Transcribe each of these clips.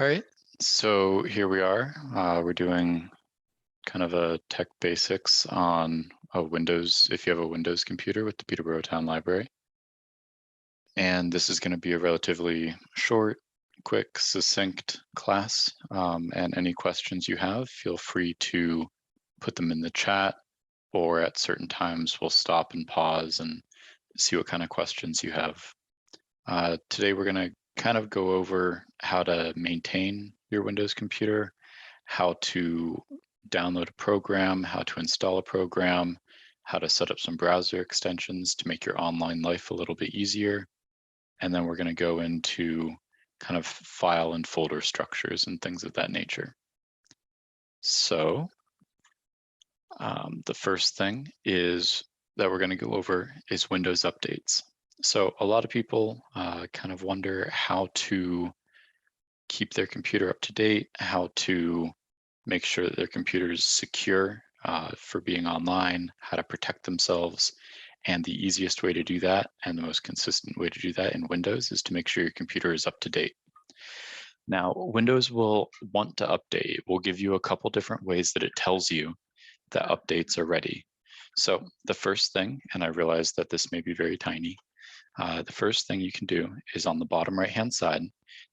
All right, so here we are. We're doing kind of a tech basics on a Windows, if you have a Windows computer with the Peterborough Town Library. And this is going to be a relatively short, quick, succinct class. And any questions you have, feel free to put them in the chat, or at certain times we'll stop and pause and see what kind of questions you have. Today we're going to kind of go over how to maintain your Windows computer, how to download a program, how to install a program, how to set up some browser extensions to make your online life a little bit easier. And then we're going to go into kind of file and folder structures and things of that nature. So the first thing is that we're going to go over is Windows updates. So a lot of people kind of wonder how to keep their computer up to date, how to make sure that their computer is secure for being online, how to protect themselves. And the easiest way to do that and the most consistent way to do that in Windows is to make sure your computer is up to date. Now, Windows will want to update. It will give you a couple different ways that it tells you that updates are ready. So the first thing, and I realize that this may be very tiny, the first thing you can do is on the bottom right-hand side,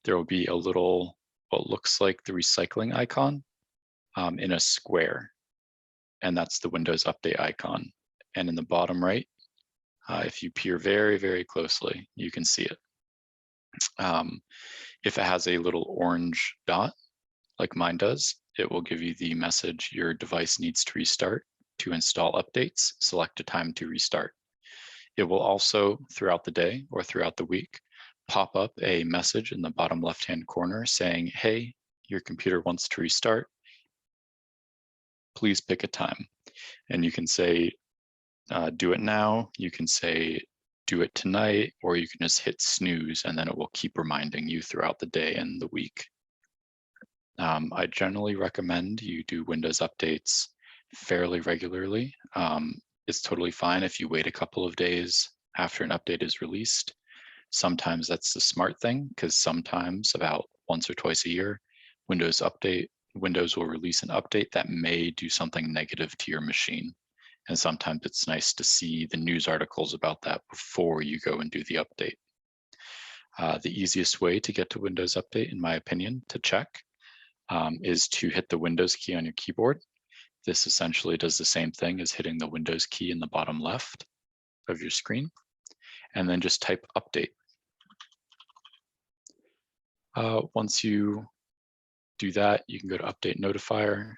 there will be a little, what looks like the recycling icon in a square, and that's the Windows Update icon. And in the bottom right, if you peer very, very closely, you can see it. If it has a little orange dot, like mine does, it will give you the message your device needs to restart. To install updates, select a time to restart. It will also, throughout the day or throughout the week, pop up a message in the bottom left-hand corner saying, hey, your computer wants to restart. Please pick a time. And you can say, do it now. You can say, do it tonight, or you can just hit snooze, and then it will keep reminding you throughout the day and the week. I generally recommend you do Windows updates fairly regularly. It's totally fine if you wait a couple of days after an update is released. Sometimes that's the smart thing, because sometimes about once or twice a year, Windows will release an update that may do something negative to your machine. And sometimes it's nice to see the news articles about that before you go and do the update. The easiest way to get to Windows Update, in my opinion, to check, is to hit the Windows key on your keyboard. This essentially does the same thing as hitting the Windows key in the bottom left of your screen, and then just type update. Once you do that, you can go to Update Notifier.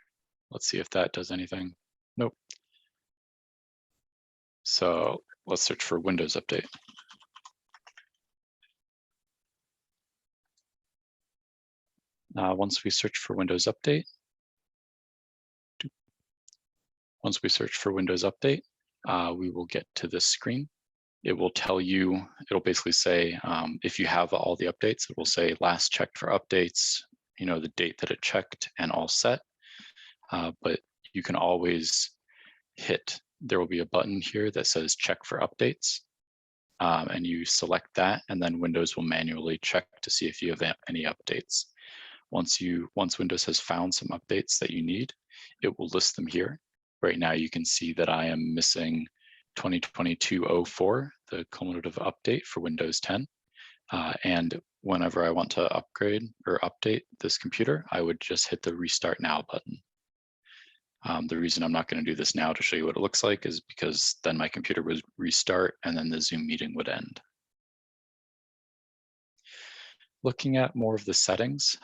Let's see if that does anything. Nope. So let's search for Windows Update. Once we search for Windows Update, we will get to this screen. It will tell you, it'll basically say, if you have all the updates, it will say last checked for updates, the date that it checked and all set. But you can always there will be a button here that says check for updates. And you select that, and then Windows will manually check to see if you have any updates. Once Windows has found some updates that you need, it will list them here. Right now, you can see that I am missing 2022-04, the cumulative update for Windows 10. And whenever I want to upgrade or update this computer, I would just hit the Restart Now button. The reason I'm not going to do this now to show you what it looks like is because then my computer would restart and then the Zoom meeting would end. Looking at more of the settings,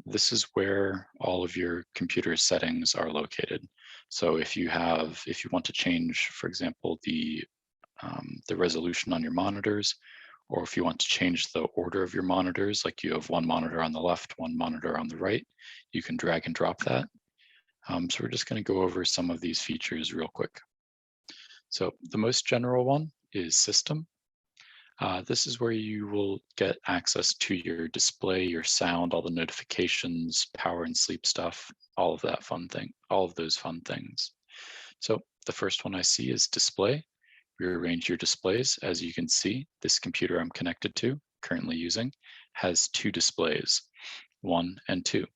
this is where all of your computer settings are located. So if you want to change, for example, the resolution on your monitors, or if you want to change the order of your monitors, like you have one monitor on the left, one monitor on the right, you can drag and drop that. So we're just going to go over some of these features real quick. So the most general one is System. This is where you will get access to your display, your sound, all the notifications, power and sleep stuff, all of those fun things. So the first one I see is Display. Rearrange your displays. As you can see, this computer I'm connected to, currently using, has two displays. 1, and 2.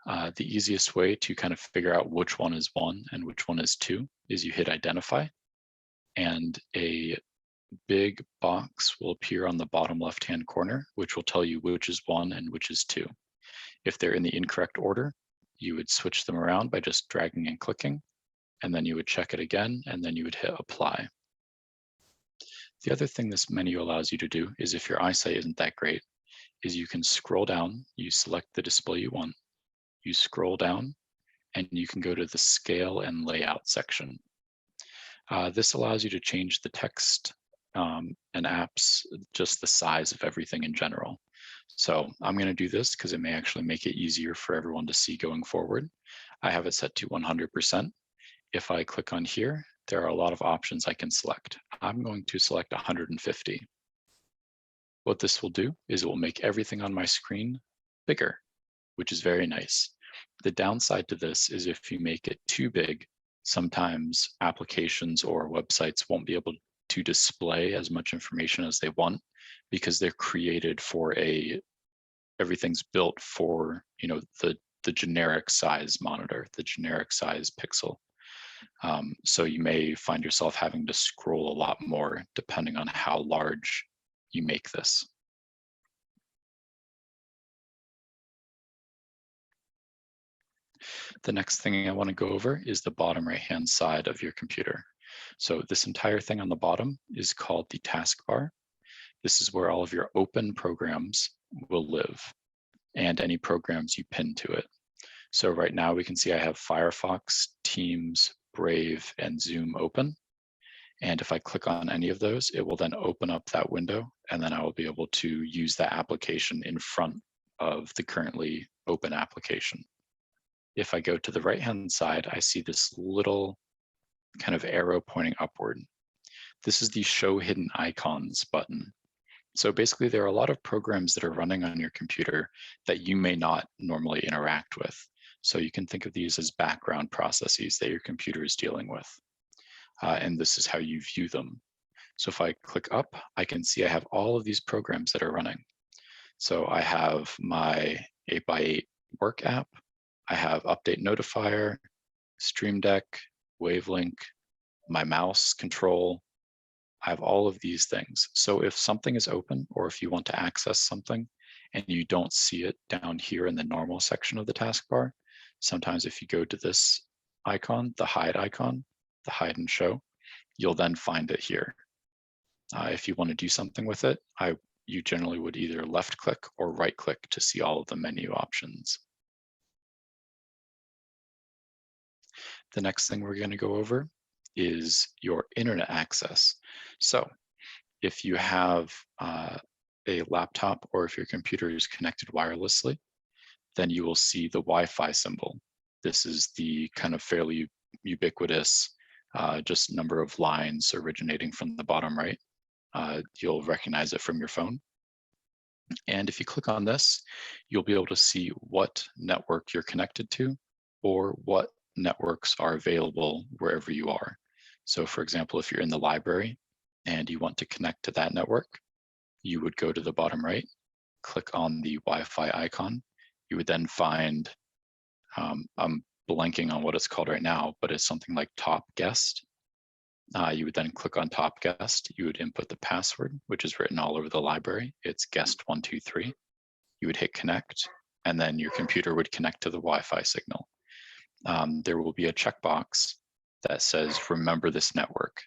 The easiest way to kind of figure out which one is 1 and which one is 2 is you hit identify, and a big box will appear on the bottom left-hand corner, which will tell you which is 1 and which is 2. If they're in the incorrect order, you would switch them around by just dragging and clicking, and then you would check it again, and then you would hit apply. The other thing this menu allows you to do is, if your eyesight isn't that great, is you can scroll down, you select the display you want, you scroll down, and you can go to the scale and layout section. This allows you to change the text and apps, just the size of everything in general. So I'm going to do this because it may actually make it easier for everyone to see going forward. I have it set to 100%. If I click on here, there are a lot of options I can select. I'm going to select 150. What this will do is it will make everything on my screen bigger, which is very nice. The downside to this is if you make it too big, sometimes applications or websites won't be able to display as much information as they want, because they're created for everything's built for, the generic size monitor, the generic size pixel. So you may find yourself having to scroll a lot more depending on how large you make this. The next thing I want to go over is the bottom right-hand side of your computer. So this entire thing on the bottom is called the taskbar. This is where all of your open programs will live, and any programs you pin to it. So right now we can see I have Firefox, Teams, Brave, and Zoom open. And if I click on any of those, it will then open up that window, and then I will be able to use that application in front of the currently open application. If I go to the right-hand side, I see this little kind of arrow pointing upward. This is the Show Hidden Icons button. So basically, there are a lot of programs that are running on your computer that you may not normally interact with. So you can think of these as background processes that your computer is dealing with. And this is how you view them. So if I click up, I can see I have all of these programs that are running. So I have my 8x8 work app, I have Update Notifier, Stream Deck, Wavelink, my mouse control. I have all of these things. So if something is open, or if you want to access something and you don't see it down here in the normal section of the taskbar, sometimes if you go to this icon, the hide and show, you'll then find it here. If you want to do something with it, you generally would either left click or right click to see all of the menu options. The next thing we're going to go over is your internet access. So if you have a laptop, or if your computer is connected wirelessly, then you will see the Wi-Fi symbol. This is the kind of fairly ubiquitous just number of lines originating from the bottom right. You'll recognize it from your phone. And if you click on this, you'll be able to see what network you're connected to, or what networks are available wherever you are. So for example, if you're in the library and you want to connect to that network, you would go to the bottom right, click on the Wi-Fi icon. You would then find, I'm blanking on what it's called right now, but it's something like Top Guest. You would then click on Top Guest. You would input the password, which is written all over the library. It's guest123. You would hit connect, and then your computer would connect to the Wi-Fi signal. There will be a checkbox that says, remember this network.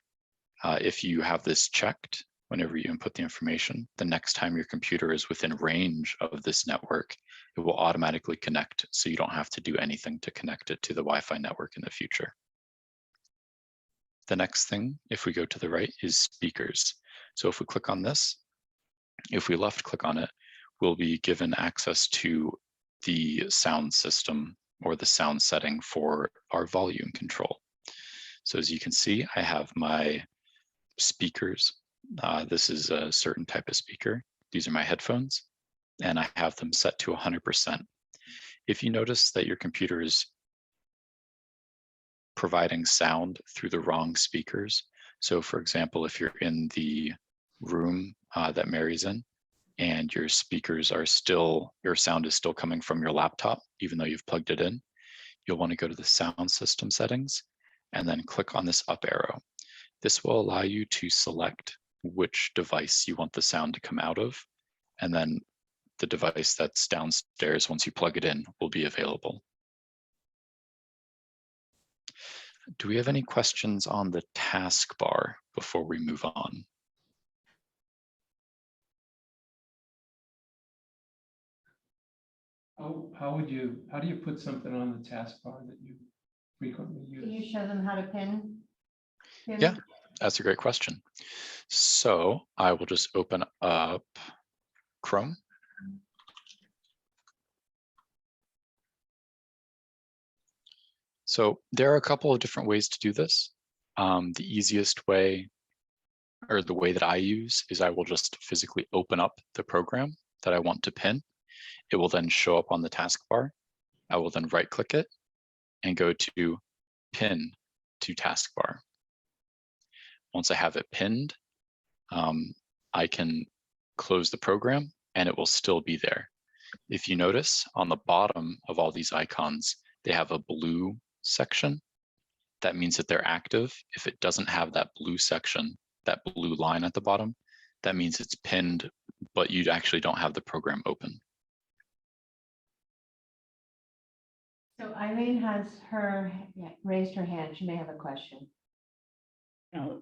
If you have this checked, whenever you input the information, the next time your computer is within range of this network, it will automatically connect, so you don't have to do anything to connect it to the Wi-Fi network in the future. The next thing, if we go to the right, is speakers. So if we click on this, if we left click on it, we'll be given access to the sound system, or the sound setting for our volume control. So as you can see, I have my speakers. This is a certain type of speaker. These are my headphones, and I have them set to 100%. If you notice that your computer is providing sound through the wrong speakers, so for example, if you're in the room that Mary's in, and your speakers are still, your sound is still coming from your laptop, even though you've plugged it in, you'll want to go to the sound system settings and then click on this up arrow. This will allow you to select which device you want the sound to come out of, and then the device that's downstairs, once you plug it in, will be available. Do we have any questions on the taskbar before we move on? How do you put something on the taskbar that you frequently use? Can you show them how to pin? Yeah, that's a great question. So I will just open up Chrome. So there are a couple of different ways to do this. The easiest way, or the way that I use, is I will just physically open up the program that I want to pin. It will then show up on the taskbar. I will then right click it and go to pin to taskbar. Once I have it pinned, I can close the program and it will still be there. If you notice on the bottom of all these icons, they have a blue section. That means that they're active. If it doesn't have that blue section, that blue line at the bottom, that means it's pinned, but you actually don't have the program open. So Eileen has raised her hand. She may have a question. Are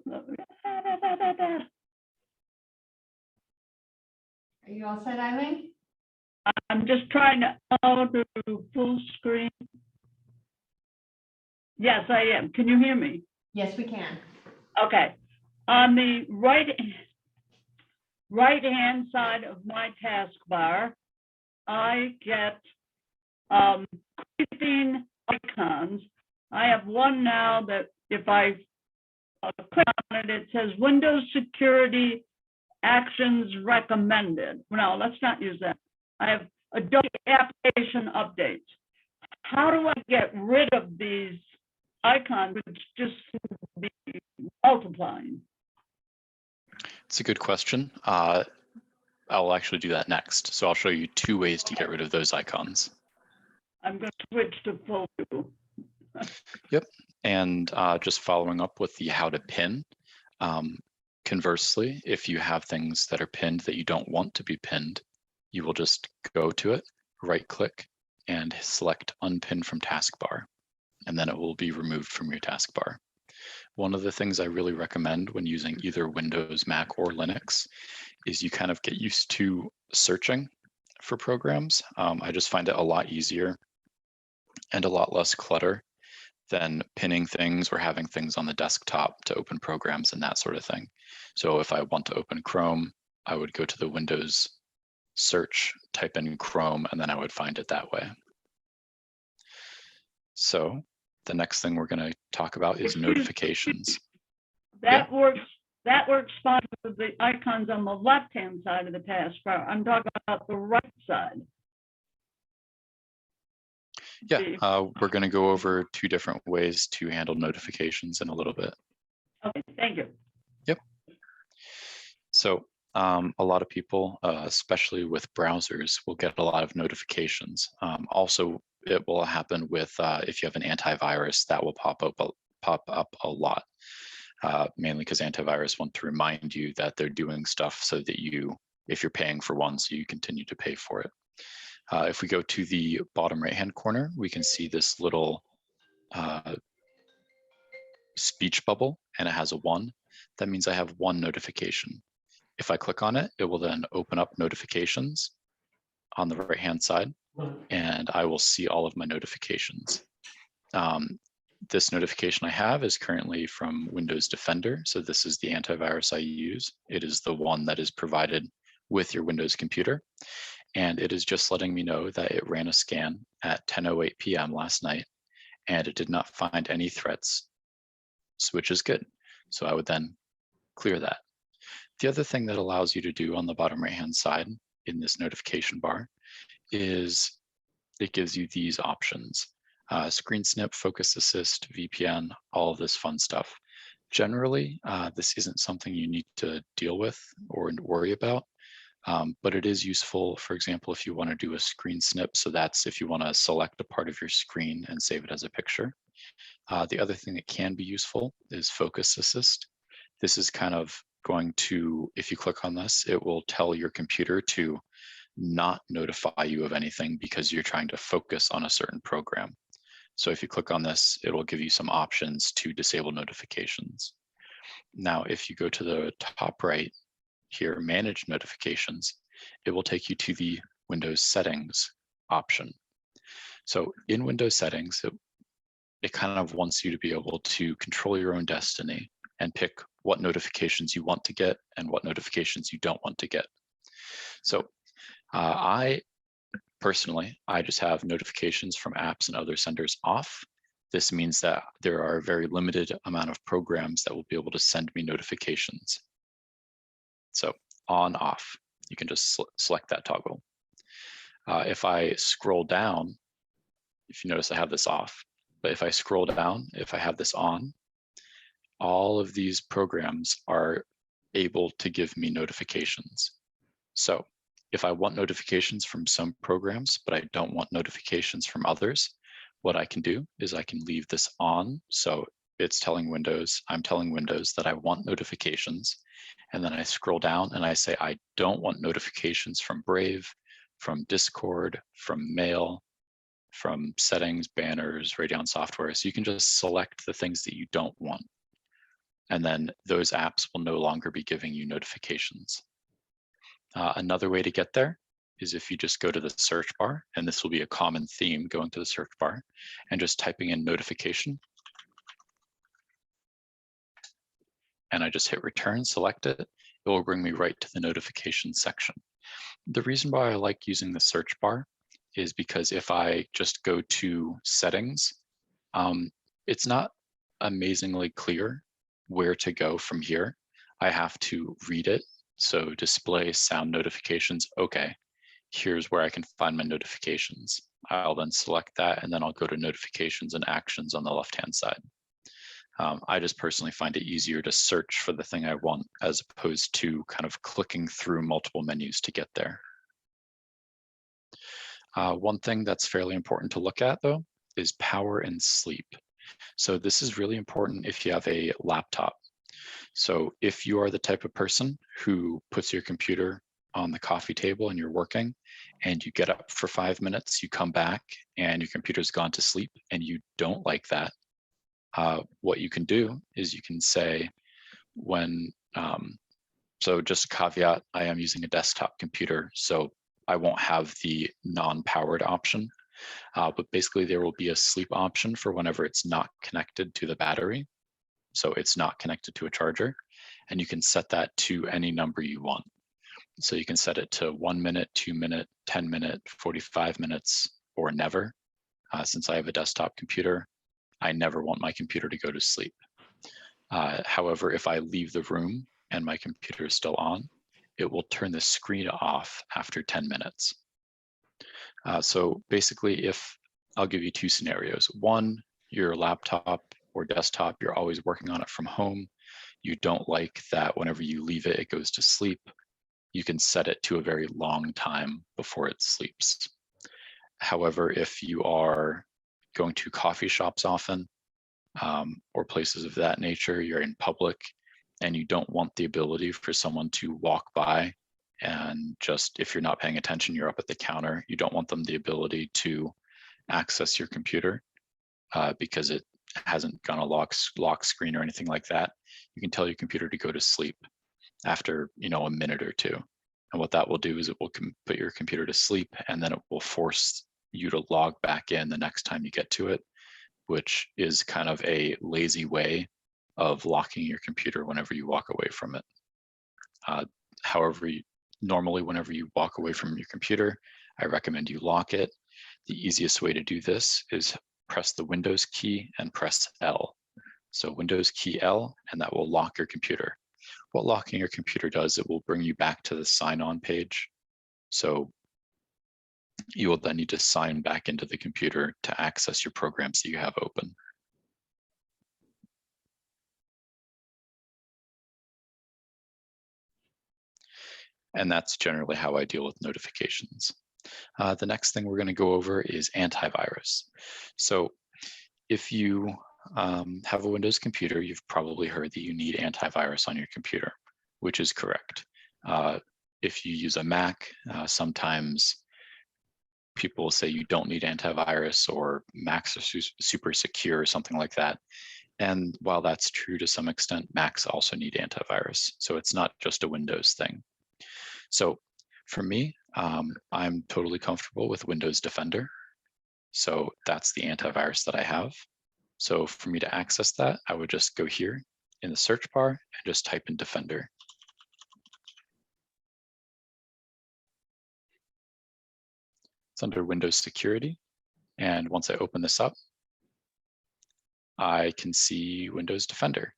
you all set, Eileen? I'm just trying to go to full screen. Yes, I am. Can you hear me? Yes, we can. Okay. On the right-hand side of my taskbar, I get 15 icons. I have one now that if I click on it, it says Windows Security Actions Recommended. No, let's not use that. I have Adobe Application Updates. How do I get rid of these icons which just seem to be multiplying? It's a good question. I'll actually do that next. So I'll show you two ways to get rid of those icons. I'm going to switch to full view. Yep, and just following up with the how to pin. Conversely, if you have things that are pinned that you don't want to be pinned, you will just go to it, right click, and select unpin from taskbar, and then it will be removed from your taskbar. One of the things I really recommend when using either Windows, Mac, or Linux is you kind of get used to searching for programs. I just find it a lot easier and a lot less clutter than pinning things or having things on the desktop to open programs and that sort of thing. So if I want to open Chrome, I would go to the Windows search, type in Chrome, and then I would find it that way. So the next thing we're going to talk about is notifications. That works fine with the icons on the left-hand side of the taskbar. I'm talking about the right side. Yeah, we're going to go over two different ways to handle notifications in a little bit. Okay, thank you. Yep. So a lot of people, especially with browsers, will get a lot of notifications. Also, it will happen with if you have an antivirus, that will pop up a lot, mainly because antivirus want to remind you that they're doing stuff so that you, if you're paying for one, so you continue to pay for it. If we go to the bottom right-hand corner, we can see this little speech bubble, and it has a 1. That means I have 1 notification. If I click on it, it will then open up notifications on the right-hand side, and I will see all of my notifications. This notification I have is currently from Windows Defender, so this is the antivirus I use. It is the one that is provided with your Windows computer. And it is just letting me know that it ran a scan at 10:08 p.m. last night, and it did not find any threats, which is good. So I would then clear that. The other thing that allows you to do on the bottom right-hand side in this notification bar is it gives you these options. Screen snip, focus assist, VPN, all of this fun stuff. Generally, this isn't something you need to deal with or worry about. But it is useful, for example, if you want to do a screen snip. So that's if you want to select a part of your screen and save it as a picture. The other thing that can be useful is Focus Assist. This is kind of going to, if you click on this, it will tell your computer to not notify you of anything because you're trying to focus on a certain program. So if you click on this, it will give you some options to disable notifications. Now, if you go to the top right here, Manage Notifications, it will take you to the Windows Settings option. So in Windows Settings, it kind of wants you to be able to control your own destiny and pick what notifications you want to get and what notifications you don't want to get. So I just have notifications from apps and other senders off. This means that there are a very limited amount of programs that will be able to send me notifications. So on, off, you can just select that toggle. If I scroll down, if you notice I have this off, but if I scroll down, if I have this on, all of these programs are able to give me notifications. So if I want notifications from some programs, but I don't want notifications from others, what I can do is I can leave this on. So it's telling Windows, I'm telling Windows that I want notifications. And then I scroll down and I say, I don't want notifications from Brave, from Discord, from Mail, from settings, banners, Radeon software. So you can just select the things that you don't want. And then those apps will no longer be giving you notifications. Another way to get there is if you just go to the search bar, and this will be a common theme going to the search bar, and just typing in notification. And I just hit return, select it. It will bring me right to the notification section. The reason why I like using the search bar is because if I just go to settings, it's not amazingly clear where to go from here. I have to read it. So display sound notifications. Okay, here's where I can find my notifications. I'll then select that and then I'll go to notifications and actions on the left-hand side. I just personally find it easier to search for the thing I want as opposed to kind of clicking through multiple menus to get there. One thing that's fairly important to look at though is power and sleep. So this is really important if you have a laptop. So if you are the type of person who puts your computer on the coffee table and you're working and you get up for 5 minutes, you come back and your computer's gone to sleep and you don't like that, what you can do is you can say so just a caveat, I am using a desktop computer, so I won't have the non-powered option, but basically there will be a sleep option for whenever it's not connected to the battery. So it's not connected to a charger, and you can set that to any number you want. So you can set it to 1 minute, 2 minute, 10 minute, 45 minutes, or never. Since I have a desktop computer, I never want my computer to go to sleep. However, if I leave the room and my computer is still on, it will turn the screen off after 10 minutes. So basically, I'll give you two scenarios. One, your laptop or desktop, you're always working on it from home. You don't like that whenever you leave it, it goes to sleep. You can set it to a very long time before it sleeps. However, if you are going to coffee shops often or places of that nature, you're in public and you don't want the ability for someone to walk by and just, if you're not paying attention, you're up at the counter, you don't want them the ability to access your computer because it hasn't gone a lock screen or anything like that. You can tell your computer to go to sleep after a minute or two. And what that will do is it will put your computer to sleep, and then it will force you to log back in the next time you get to it, which is kind of a lazy way of locking your computer whenever you walk away from it. However, normally whenever you walk away from your computer, I recommend you lock it. The easiest way to do this is press the Windows key and press L. So Windows key L, and that will lock your computer. What locking your computer does, it will bring you back to the sign-on page. So you will then need to sign back into the computer to access your programs that you have open. And that's generally how I deal with notifications. The next thing we're going to go over is antivirus. So if you have a Windows computer, you've probably heard that you need antivirus on your computer, which is correct. If you use a Mac, sometimes people will say you don't need antivirus, or Macs are super secure or something like that. And while that's true to some extent, Macs also need antivirus. So it's not just a Windows thing. So for me, I'm totally comfortable with Windows Defender. So that's the antivirus that I have. So for me to access that, I would just go here in the search bar and just type in Defender. It's under Windows Security. And once I open this up, I can see Windows Defender.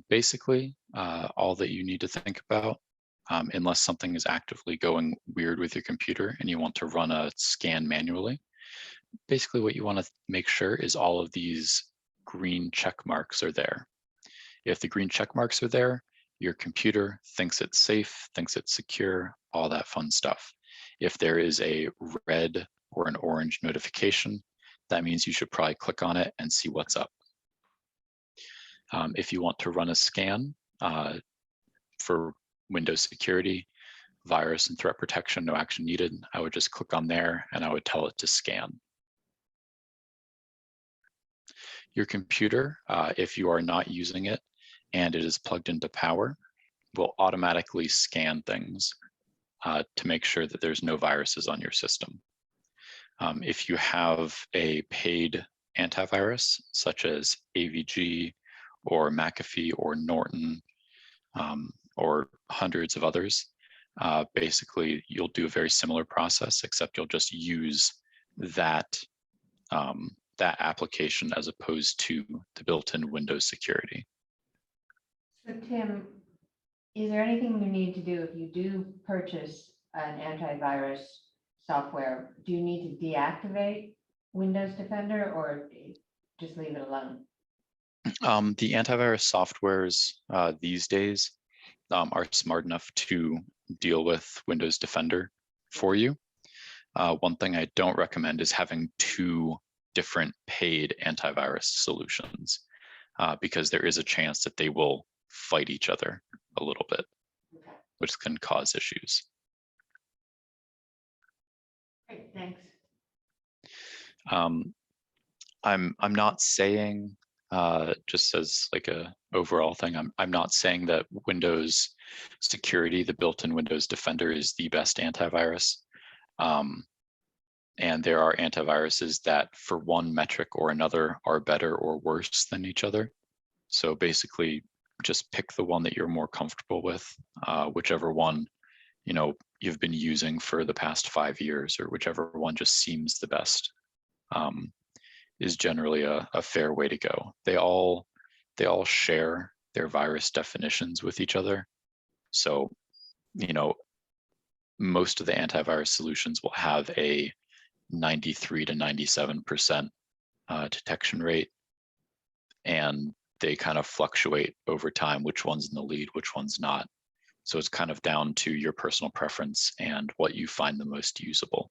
Basically, all that you need to think about, unless something is actively going weird with your computer and you want to run a scan manually, basically what you want to make sure is all of these green check marks are there. If the green check marks are there, your computer thinks it's safe, thinks it's secure, all that fun stuff. If there is a red or an orange notification, that means you should probably click on it and see what's up. If you want to run a scan for Windows security, virus and threat protection, no action needed, I would just click on there and I would tell it to scan. Your computer, if you are not using it and it is plugged into power, will automatically scan things to make sure that there's no viruses on your system. If you have a paid antivirus, such as AVG or McAfee or Norton, or hundreds of others, basically you'll do a very similar process, except you'll just use that, that application as opposed to the built-in Windows security. So Tim, is there anything you need to do if you do purchase an antivirus software? Do you need to deactivate Windows Defender or just leave it alone? The antivirus softwares these days are smart enough to deal with Windows Defender for you. One thing I don't recommend is having two different paid antivirus solutions, because there is a chance that they will fight each other a little bit, Okay, which can cause issues. great, thanks. I'm not saying, just as like a overall thing, I'm not saying that Windows security, the built-in Windows Defender, is the best antivirus. And there are antiviruses that for one metric or another are better or worse than each other. So basically just pick the one that you're more comfortable with, whichever one, you know, you've been using for the past 5 years, or whichever one just seems the best, is generally a fair way to go. They all share their virus definitions with each other. So, you know, most of the antivirus solutions will have a 93 to 97% detection rate, and they kind of fluctuate over time, which one's in the lead, which one's not. So it's kind of down to your personal preference and what you find the most usable.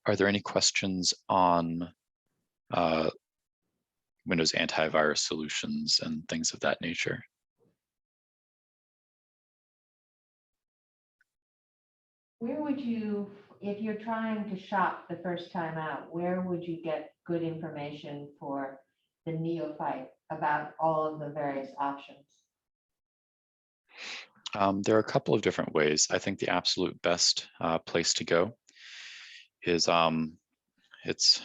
Are there any questions on Windows antivirus solutions and things of that nature? Where would you, if you're trying to shop the first time out, where would you get good information for the neophyte about all of the various options? There are a couple of different ways. I think the absolute best place to go is it's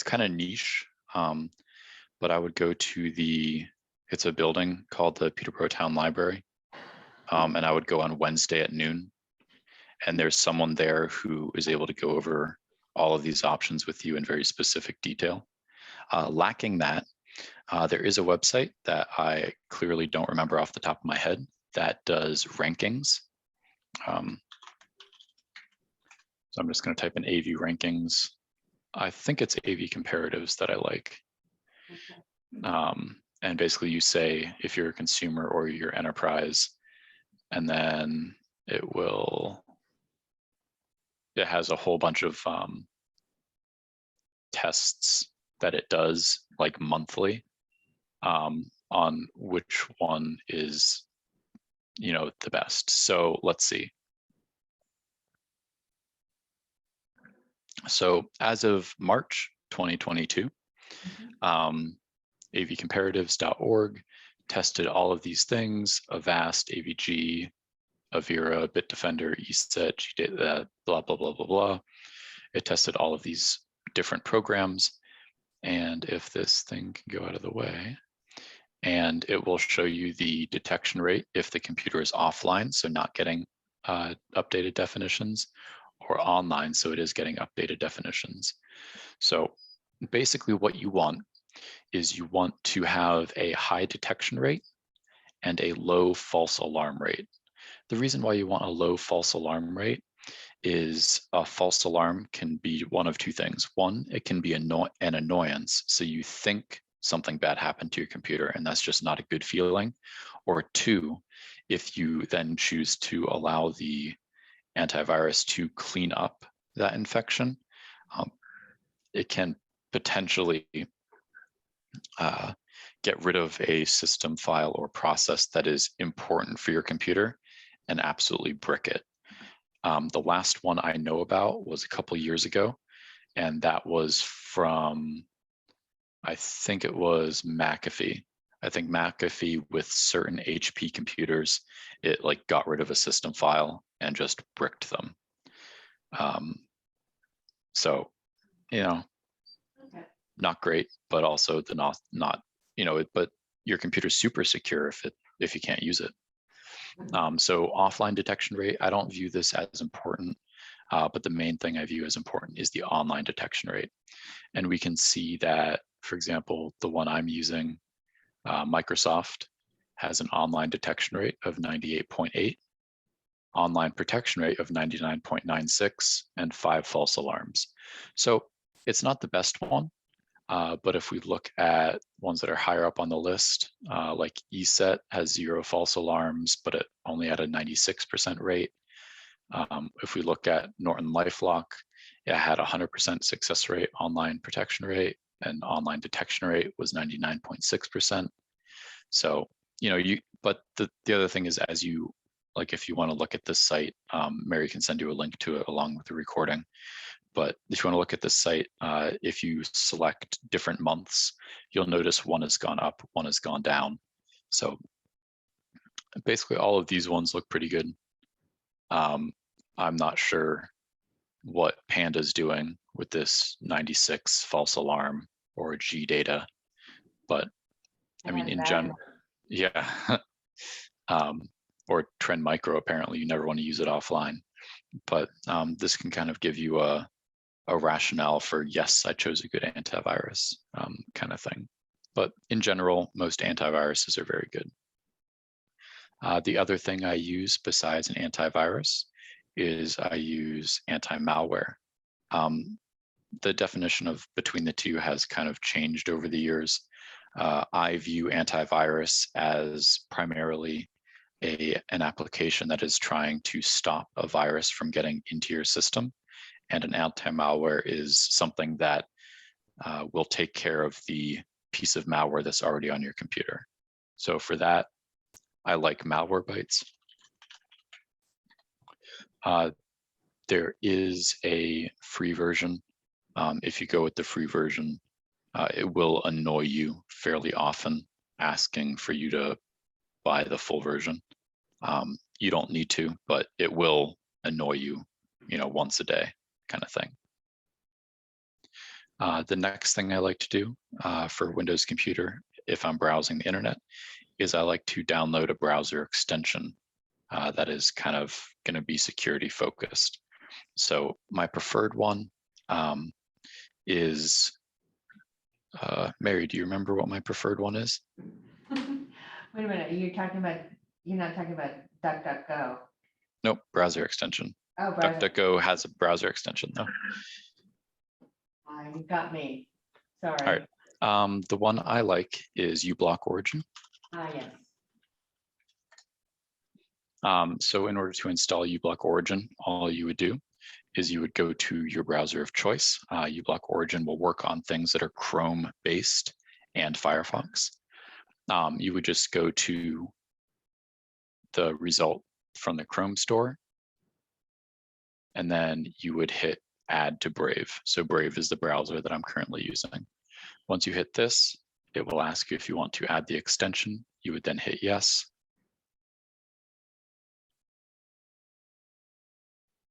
kind of niche, but I would go to it's a building called the Peterborough Town Library, and I would go on Wednesday at noon, and there's someone there who is able to go over all of these options with you in very specific detail. Lacking that, there is a website that I clearly don't remember off the top of my head that does rankings. So I'm just going to type in AV rankings, I think it's AV comparatives that I like. Okay. And basically you say if you're a consumer or you're enterprise, and then it has a whole bunch of tests that it does like monthly on which one is, the best. So let's see. So as of March 2022, avcomparatives.org tested all of these things: Avast, AVG, Avira, Bitdefender, ESET, blah, blah, blah, blah, blah. It tested all of these different programs. And if this thing can go out of the way, and it will show you the detection rate if the computer is offline, so not getting updated definitions, or online, so it is getting updated definitions. So basically what you want is you want to have a high detection rate and a low false alarm rate. The reason why you want a low false alarm rate is a false alarm can be one of two things. One, it can be an annoyance. So you think something bad happened to your computer and that's just not a good feeling. Or two, if you then choose to allow the antivirus to clean up that infection, it can potentially get rid of a system file or process that is important for your computer and absolutely brick it. The last one I know about was a couple years ago, and that was from, I think it was McAfee. I think McAfee with certain HP computers, it like got rid of a system file and just bricked them. So, Okay. not great, but also the not but your computer's super secure if you can't use it. So offline detection rate, I don't view this as important, but the main thing I view as important is the online detection rate. And we can see that, for example, the one I'm using, Microsoft, has an online detection rate of 98.8, online protection rate of 99.96, and 5 false alarms. So it's not the best one, but if we look at ones that are higher up on the list, like ESET has 0 false alarms, but it only had a 96% rate. If we look at Norton LifeLock, it had 100% success rate, online protection rate, and online detection rate was 99.6%. So, but the other thing is, as you, like, if you want to look at this site, Mary can send you a link to it along with the recording. But if you want to look at this site, if you select different months, you'll notice one has gone up, one has gone down. So basically all of these ones look pretty good. I'm not sure what Panda's doing with this 96 false alarm or G data, but I mean, in general, yeah. Or Trend Micro, apparently you never want to use it offline. But this can kind of give you a rationale for, yes, I chose a good antivirus kind of thing. But in general, most antiviruses are very good. The other thing I use besides an antivirus is I use anti-malware. The definition of between the two has kind of changed over the years. I view antivirus as primarily an application that is trying to stop a virus from getting into your system. And an anti-malware is something that will take care of the piece of malware that's already on your computer. So for that, I like Malwarebytes. There is a free version. If you go with the free version, it will annoy you fairly often asking for you to buy the full version. You don't need to, but it will annoy you, once a day kind of thing. The next thing I like to do for Windows computer, if I'm browsing the internet, is I like to download a browser extension that is kind of going to be security focused. So my preferred one is, Mary, do you remember what my preferred one is? Wait a minute, you're not talking about DuckDuckGo. Nope, browser extension. Oh, browser. DuckDuckGo has a browser extension though. I you got me. Sorry. All right. The one I like is uBlock Origin. Ah, yes. So in order to install uBlock Origin, all you would do is you would go to your browser of choice. uBlock Origin will work on things that are Chrome based and Firefox. You would just go to the result from the Chrome store, and then you would hit add to Brave. So Brave is the browser that I'm currently using. Once you hit this, it will ask you if you want to add the extension. You would then hit yes.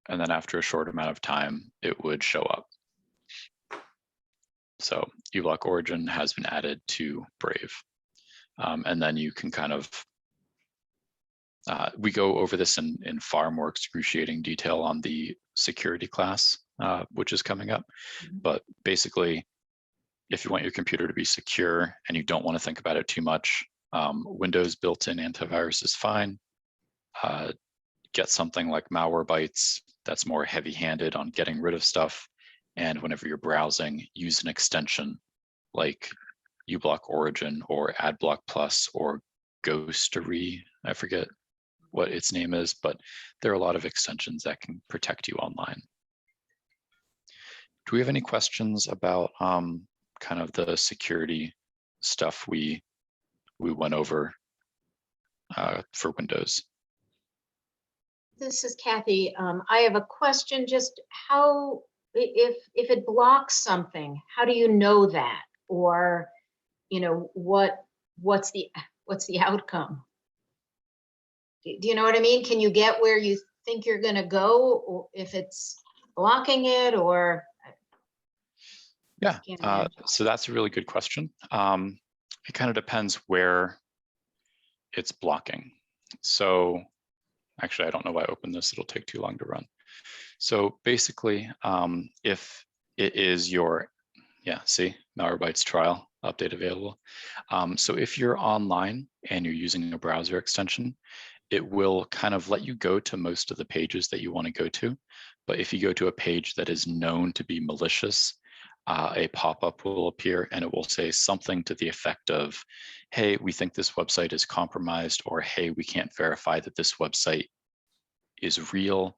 And then after a short amount of time, it would show up. So uBlock Origin has been added to Brave. And then you can kind of, we go over this in far more excruciating detail on the security class, which is coming up. But basically, if you want your computer to be secure and you don't want to think about it too much, Windows built-in antivirus is fine. Get something like Malwarebytes that's more heavy-handed on getting rid of stuff. And whenever you're browsing, use an extension like uBlock Origin or AdBlock Plus or Ghostery. I forget what its name is, but there are a lot of extensions that can protect you online. Do we have any questions about kind of the security stuff we went over for Windows? This is Kathy. I have a question. Just how, if it blocks something, how do you know that? Or, you know, what's the outcome? Do you know what I mean? Can you get where you think you're going to go, or if it's blocking it, or? Yeah, so that's a really good question. It kind of depends where it's blocking. So actually, I don't know why I opened this. It'll take too long to run. So basically, if it is your, see, Malwarebytes trial update available. So if you're online and you're using a browser extension, it will kind of let you go to most of the pages that you want to go to. But if you go to a page that is known to be malicious, a pop-up will appear and it will say something to the effect of, hey, we think this website is compromised, or hey, we can't verify that this website is real.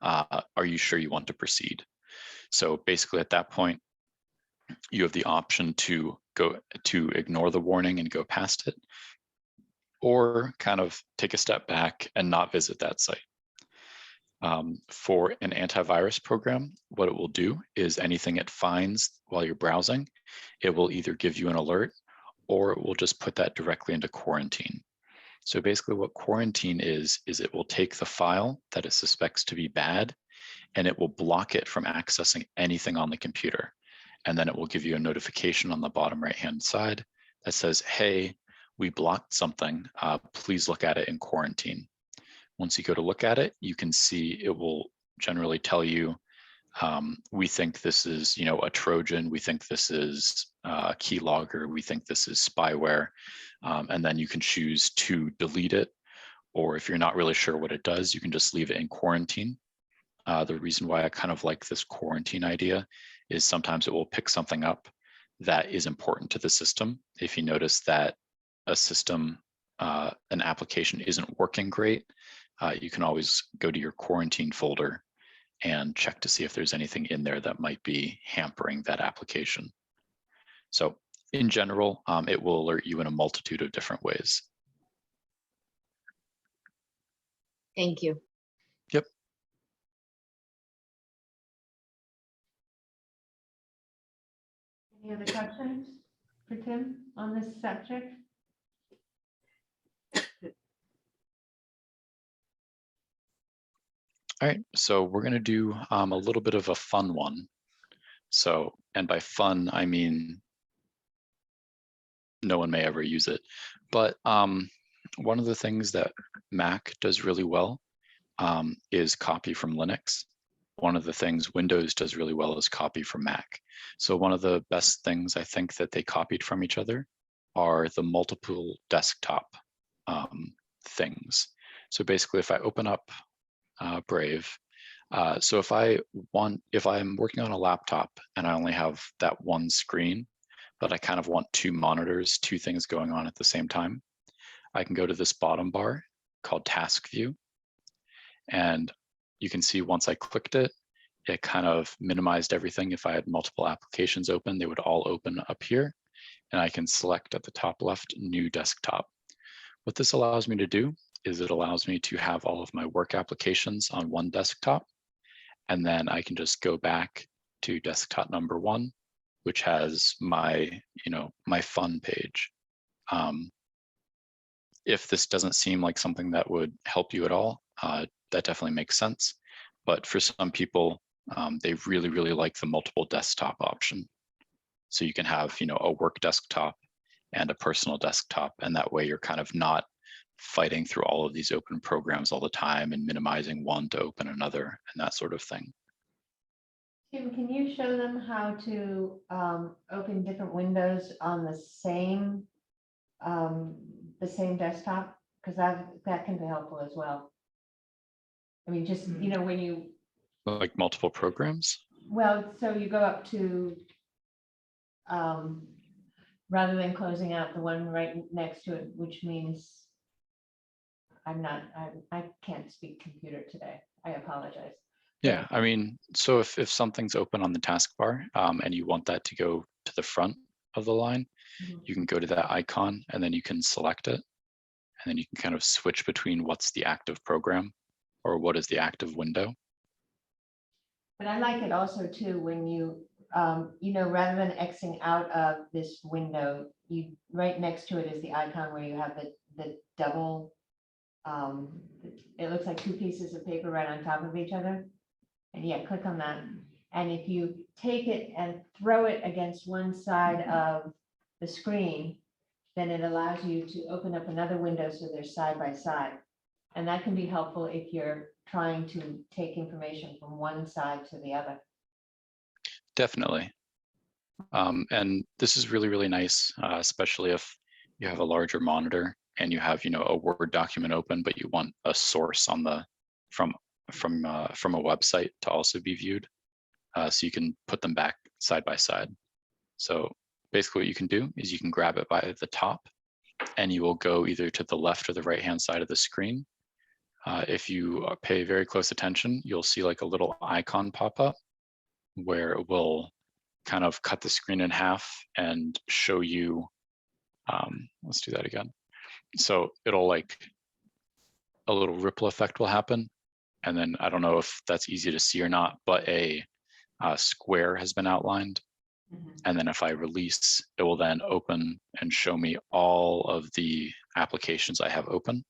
Are you sure you want to proceed? So basically at that point, you have the option to ignore the warning and go past it, or kind of take a step back and not visit that site. For an antivirus program, what it will do is anything it finds while you're browsing, it will either give you an alert or it will just put that directly into quarantine. So basically what quarantine is it will take the file that it suspects to be bad and it will block it from accessing anything on the computer. And then it will give you a notification on the bottom right-hand side that says, hey, we blocked something, please look at it in quarantine. Once you go to look at it, you can see it will generally tell you, we think this is, a Trojan, we think this is a keylogger, we think this is spyware, and then you can choose to delete it, or if you're not really sure what it does, you can just leave it in quarantine. The reason why I kind of like this quarantine idea is sometimes it will pick something up that is important to the system. If you notice that a system, an application isn't working great, you can always go to your quarantine folder and check to see if there's anything in there that might be hampering that application. So in general, it will alert you in a multitude of different ways. Thank you. Yep. Any other questions for Tim on this subject? All right, so we're going to do a little bit of a fun one. So, and by fun, I mean no one may ever use it. But one of the things that Mac does really well is copy from Linux. One of the things Windows does really well is copy from Mac. So one of the best things I think that they copied from each other are the multiple desktop things. So basically, if I open up Brave, So if I'm working on a laptop and I only have that one screen, but I kind of want two monitors, two things going on at the same time, I can go to this bottom bar called Task View. And you can see once I clicked it, it kind of minimized everything. If I had multiple applications open, they would all open up here. And I can select at the top left, New Desktop. What this allows me to do is it allows me to have all of my work applications on one desktop. And then I can just go back to desktop number 1, which has my, my fun page. If this doesn't seem like something that would help you at all, that definitely makes sense. But for some people, they really, really like the multiple desktop option. So you can have, a work desktop and a personal desktop, and that way you're kind of not fighting through all of these open programs all the time and minimizing one to open another and that sort of thing. Tim, can you show them how to open different windows on the same desktop? Because that can be helpful as well. I mean, just, when you, Like multiple programs? well, so you go up to, rather than closing out the one right next to it, which means I can't speak computer today. I apologize. Yeah, I mean, so if something's open on the taskbar and you want that to go to the front of the line, Mhm. you can go to that icon and then you can select it. And then you can kind of switch between what's the active program or what is the active window. But I like it also too, when you, rather than Xing out of this window, right next to it is the icon where you have the double, it looks like two pieces of paper right on top of each other. And yeah, click on that. And if you take it and throw it against one side of the screen, then it allows you to open up another window so they're side by side. And that can be helpful if you're trying to take information from one side to the other. Definitely. And this is really, really nice, especially if you have a larger monitor and you have, a Word document open, but you want a source on the from a website to also be viewed. So you can put them back side by side. So basically what you can do is you can grab it by the top and you will go either to the left or the right-hand side of the screen. If you pay very close attention, you'll see like a little icon pop up where it will kind of cut the screen in half and show you, let's do that again. So it'll like a little ripple effect will happen. And then I don't know if that's easy to see or not, but a square has been outlined. And then if I release, it will then open and show me all of the applications I have open,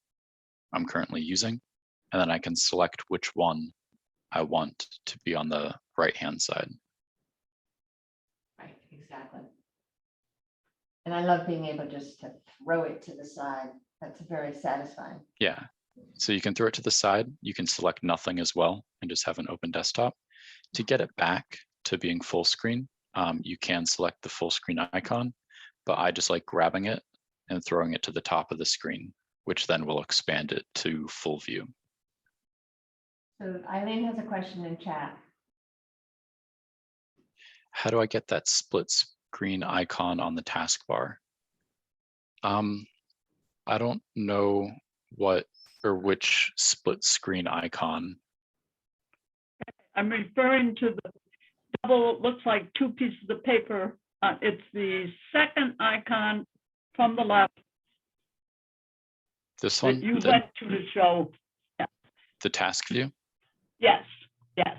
I'm currently using. And then I can select which one I want to be on the right-hand side. Right, exactly. And I love being able just to throw it to the side. That's very satisfying. Yeah. So you can throw it to the side. You can select nothing as well and just have an open desktop. To get it back to being full screen, you can select the full screen icon, but I just like grabbing it and throwing it to the top of the screen, which then will expand it to full view. So Eileen has a question in chat. How do I get that split screen icon on the taskbar? I don't know what or which split screen icon. I'm referring to the double, looks like two pieces of paper. It's the second icon from the left This that one, you went to show. the task view. Yes, yes.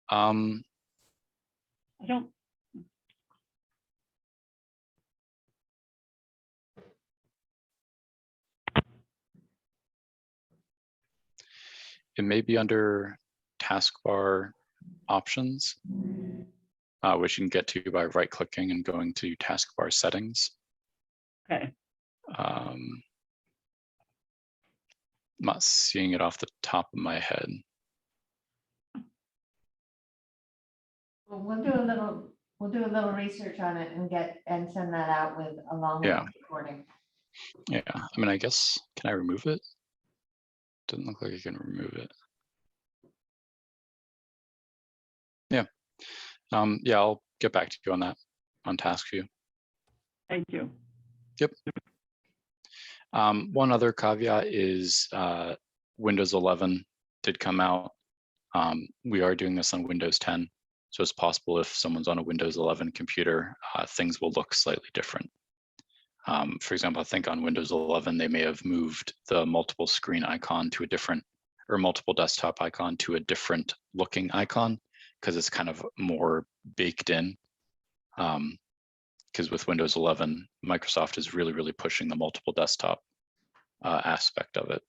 I don't. It may be under taskbar options, which you can get to by right-clicking and going to taskbar settings. Okay. I'm not seeing it off the top of my head. Well, we'll do a little research on it and send that out along with Yeah. the recording. Yeah, I mean, I guess, can I remove it? Doesn't look like I can remove it. Yeah, I'll get back to you on that on task view. Thank you. One other caveat is Windows 11 did come out. We are doing this on Windows 10. So it's possible if someone's on a Windows 11 computer, things will look slightly different. For example, I think on Windows 11, they may have moved the multiple screen icon to a different, or multiple desktop icon to a different looking icon, because it's kind of more baked in. Because with Windows 11, Microsoft is really, really pushing the multiple desktop aspect of it.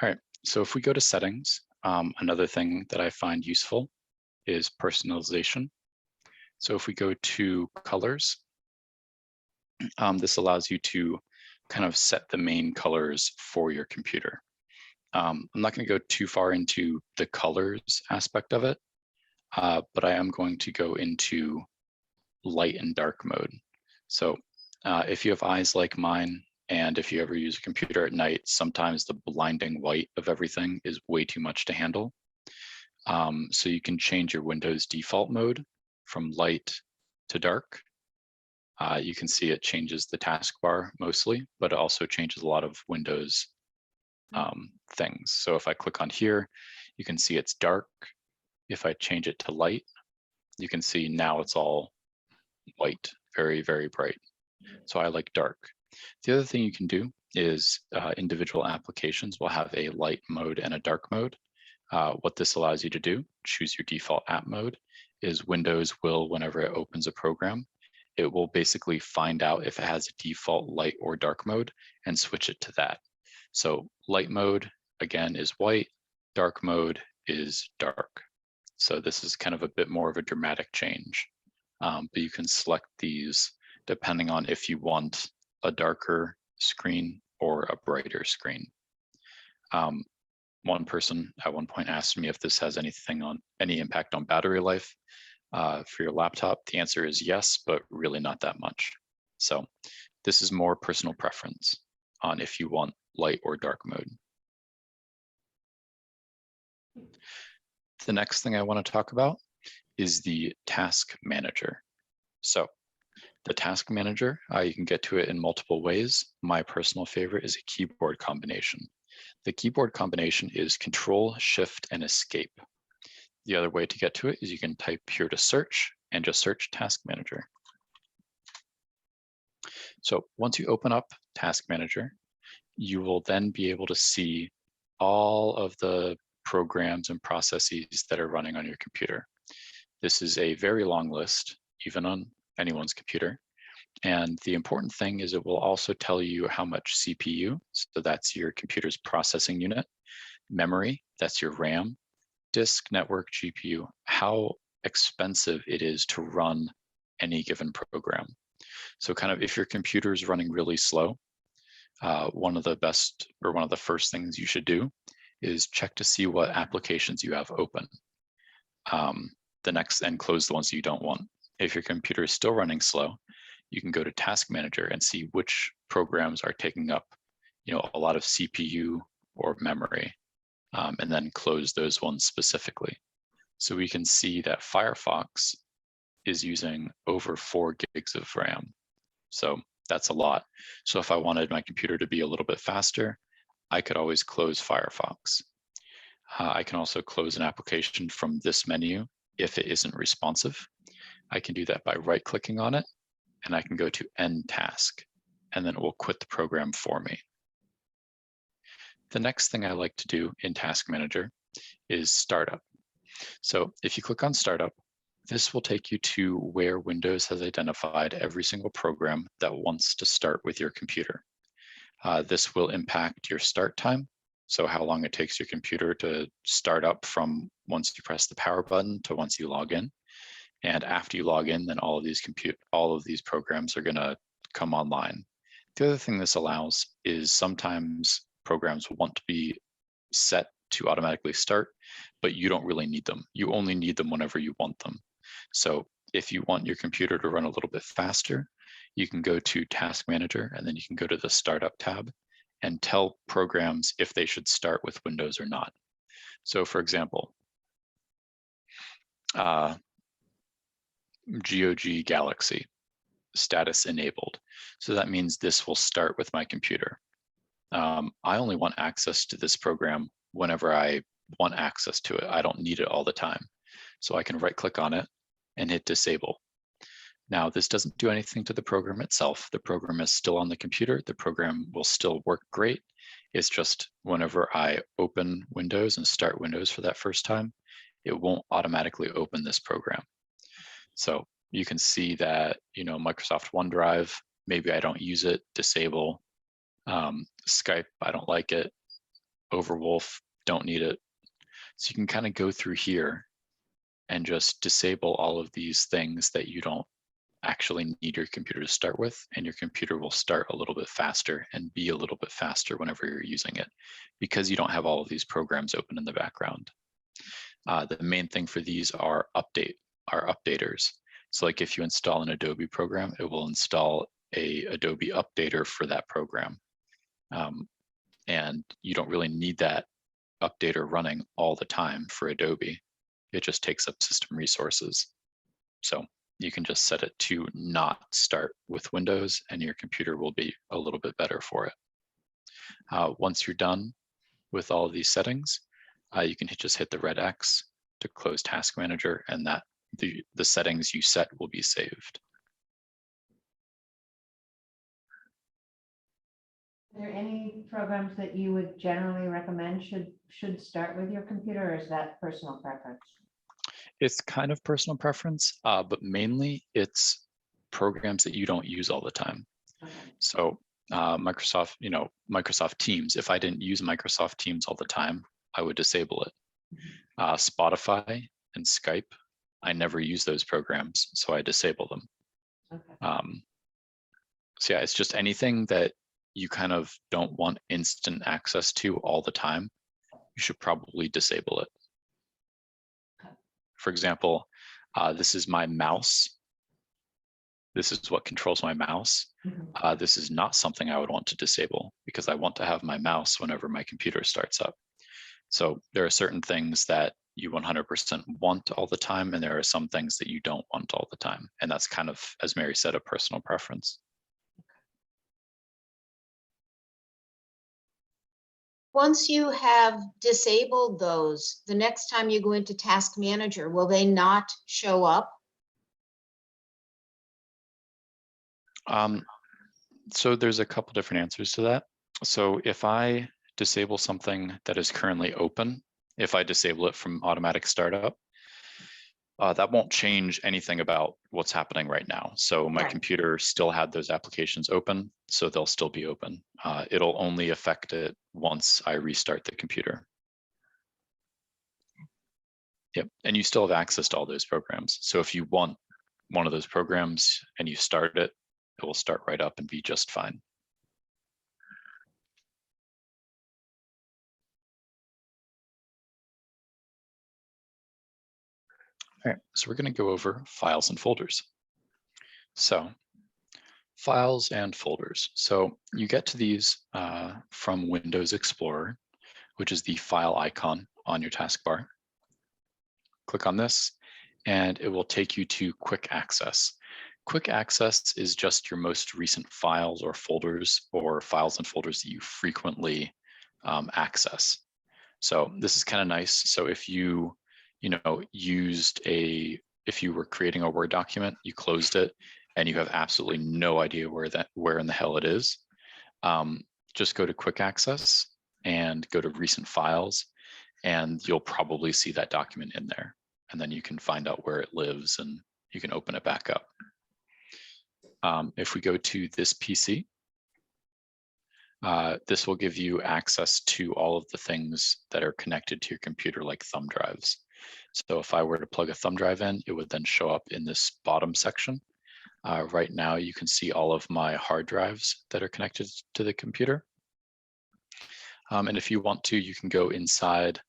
All right, so if we go to settings, another thing that I find useful is personalization. So if we go to colors, this allows you to kind of set the main colors for your computer. I'm not going to go too far into the colors aspect of it, but I am going to go into light and dark mode. So if you have eyes like mine, and if you ever use a computer at night, sometimes the blinding white of everything is way too much to handle. So you can change your Windows default mode from light to dark. You can see it changes the taskbar mostly, but it also changes a lot of Windows things. So if I click on here, you can see it's dark. If I change it to light, you can see now it's all white, very, very bright. So I like dark. The other thing you can do is individual applications will have a light mode and a dark mode. What this allows you to do, choose your default app mode, is Windows will, whenever it opens a program, it will basically find out if it has a default light or dark mode and switch it to that. So light mode, again, is white, dark mode is dark. So this is kind of a bit more of a dramatic change, but you can select these depending on if you want a darker screen or a brighter screen. One person at one point asked me if this has any impact on battery life for your laptop. The answer is yes, but really not that much. So this is more personal preference on if you want light or dark mode. The next thing I want to talk about is the task manager. So the task manager, you can get to it in multiple ways. My personal favorite is a keyboard combination. The keyboard combination is Control, Shift, and Escape. The other way to get to it is you can type here to search and just search Task Manager. So once you open up Task Manager, you will then be able to see all of the programs and processes that are running on your computer. This is a very long list, even on anyone's computer. And the important thing is it will also tell you how much CPU, so that's your computer's processing unit, memory, that's your RAM, disk, network, GPU, how expensive it is to run any given program. So kind of if your computer is running really slow, one of the first things you should do is check to see what applications you have open. And close the ones you don't want. If your computer is still running slow, you can go to Task Manager and see which programs are taking up, a lot of CPU or memory, and then close those ones specifically. So we can see that Firefox is using over 4 gigs of RAM. So that's a lot. So if I wanted my computer to be a little bit faster, I could always close Firefox. I can also close an application from this menu if it isn't responsive. I can do that by right-clicking on it, and I can go to End Task, and then it will quit the program for me. The next thing I like to do in Task Manager is Startup. So if you click on Startup, this will take you to where Windows has identified every single program that wants to start with your computer. This will impact your start time, so how long it takes your computer to start up from once you press the power button to once you log in. And after you log in, then all of these programs are going to come online. The other thing this allows is sometimes programs want to be set to automatically start, but you don't really need them. You only need them whenever you want them. So if you want your computer to run a little bit faster, you can go to Task Manager, and then you can go to the Startup tab and tell programs if they should start with Windows or not. So for example, GOG Galaxy, status enabled. So that means this will start with my computer. I only want access to this program whenever I want access to it. I don't need it all the time. So I can right click on it and hit disable. Now, this doesn't do anything to the program itself. The program is still on the computer. The program will still work great. It's just whenever I open Windows and start Windows for that first time, it won't automatically open this program. So you can see that, Microsoft OneDrive, maybe I don't use it, disable. Skype, I don't like it. Overwolf, don't need it. So you can kind of go through here and just disable all of these things that you don't actually need your computer to start with, and your computer will start a little bit faster and be a little bit faster whenever you're using it, because you don't have all of these programs open in the background. The main thing for these are updaters. So like if you install an Adobe program, it will install a Adobe updater for that program. And you don't really need that updater running all the time for Adobe. It just takes up system resources. So you can just set it to not start with Windows, and your computer will be a little bit better for it. Once you're done with all of these settings, you can just hit the red X to close Task Manager, and that the settings you set will be saved. Are there any programs that you would generally recommend should start with your computer, or is that personal preference? It's kind of personal preference, but mainly it's programs that you don't use all the time. Okay. So Microsoft Teams, if I didn't use Microsoft Teams all the time, I would disable it. Spotify and Skype, I never use those programs, so I disable them. Okay. So yeah, it's just anything that you kind of don't want instant access to all the time, you should probably disable it. For example, this is my mouse. This is what controls my mouse. This is not something I would want to disable, because I want to have my mouse whenever my computer starts up. So there are certain things that you 100% want all the time, and there are some things that you don't want all the time. And that's kind of, as Mary said, a personal preference. Once you have disabled those, the next time you go into Task Manager, will they not show up? So there's a couple different answers to that. So if I disable something that is currently open, if I disable it from automatic startup, that won't change anything about what's happening right now. So my Right. computer still had those applications open, so they'll still be open. It'll only affect it once I restart the computer. Yep, and you still have access to all those programs. So if you want one of those programs and you start it, it will start right up and be just fine. All right, so we're going to go over files and folders. So files and folders. So you get to these from Windows Explorer, which is the file icon on your taskbar. Click on this, and it will take you to Quick Access. Quick Access is just your most recent files or folders, or files and folders that you frequently access. So this is kind of nice. So if you if you were creating a Word document, you closed it, and you have absolutely no idea where in the hell it is, just go to Quick Access and go to Recent Files, and you'll probably see that document in there. And then you can find out where it lives, and you can open it back up. If we go to this PC, this will give you access to all of the things that are connected to your computer, like thumb drives. So if I were to plug a thumb drive in, it would then show up in this bottom section. Right now, you can see all of my hard drives that are connected to the computer. And if you want to, you can go inside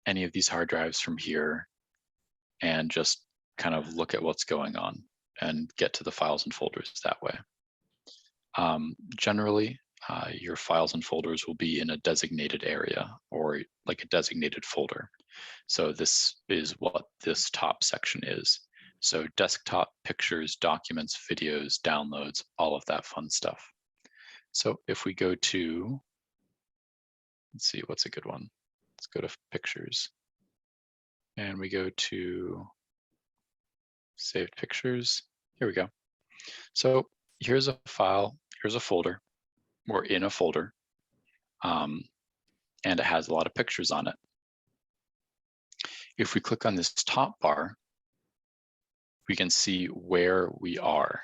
any of these hard drives from here and just kind of look at what's going on and get to the files and folders that way. Generally, your files and folders will be in a designated area or like a designated folder. So this is what this top section is. So desktop, pictures, documents, videos, downloads, all of that fun stuff. So if we go to, let's see, what's a good one? Let's go to pictures. And we go to saved pictures. Here we go. So here's a file, here's a folder. We're in a folder, and it has a lot of pictures on it. If we click on this top bar, we can see where we are.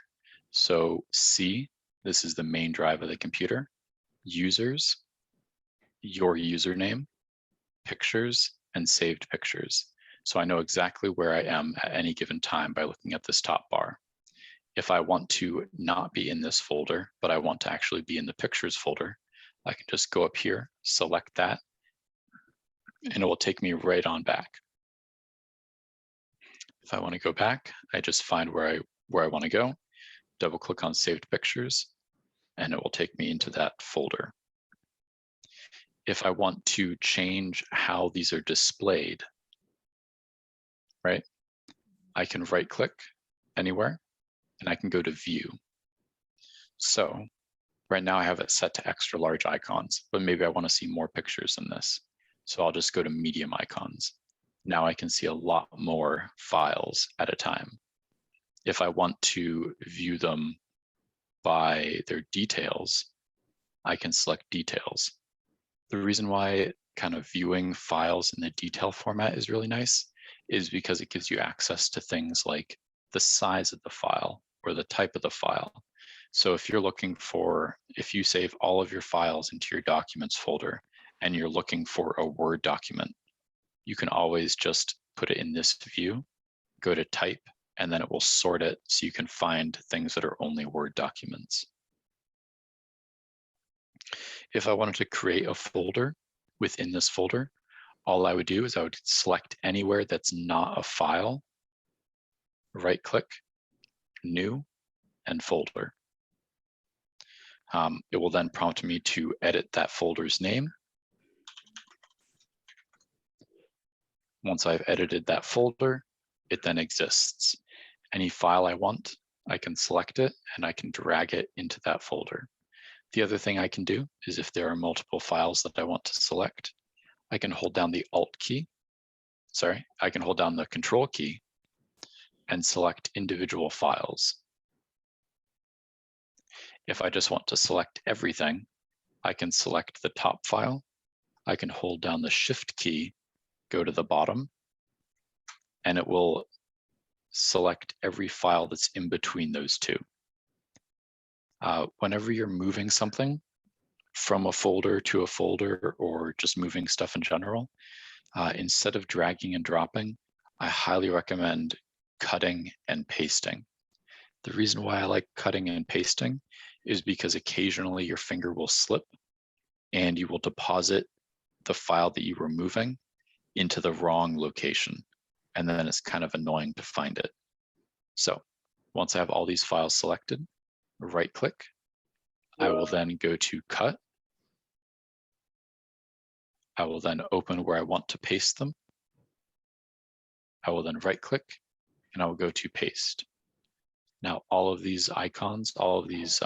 So C, this is the main drive of the computer, users, your username, pictures, and saved pictures. So I know exactly where I am at any given time by looking at this top bar. If I want to not be in this folder, but I want to actually be in the pictures folder, I can just go up here, select that, and it will take me right on back. If I want to go back, I just find where I want to go, double click on saved pictures, and it will take me into that folder. If I want to change how these are displayed, right, I can right click anywhere and I can go to view. So right now I have it set to extra large icons, but maybe I want to see more pictures in this. So I'll just go to medium icons. Now I can see a lot more files at a time. If I want to view them by their details, I can select details. The reason why kind of viewing files in the detail format is really nice is because it gives you access to things like the size of the file or the type of the file. So if you're looking for, if you save all of your files into your documents folder and you're looking for a Word document, you can always just put it in this view, go to type, and then it will sort it so you can find things that are only Word documents. If I wanted to create a folder within this folder, all I would do is I would select anywhere that's not a file, right click, new, and folder. It will then prompt me to edit that folder's name. Once I've edited that folder, it then exists. Any file I want, I can select it and I can drag it into that folder. The other thing I can do is if there are multiple files that I want to select, I can hold down the Alt key. I can hold down the Control key and select individual files. If I just want to select everything, I can select the top file. I can hold down the Shift key, go to the bottom, and it will select every file that's in between those two. Whenever you're moving something from a folder to a folder or just moving stuff in general, instead of dragging and dropping, I highly recommend cutting and pasting. The reason why I like cutting and pasting is because occasionally your finger will slip and you will deposit the file that you were moving into the wrong location. And then it's kind of annoying to find it. So once I have all these files selected, right click, I will then go to cut. I will then open where I want to paste them. I will then right click and I will go to paste. Now, all of these icons, all of these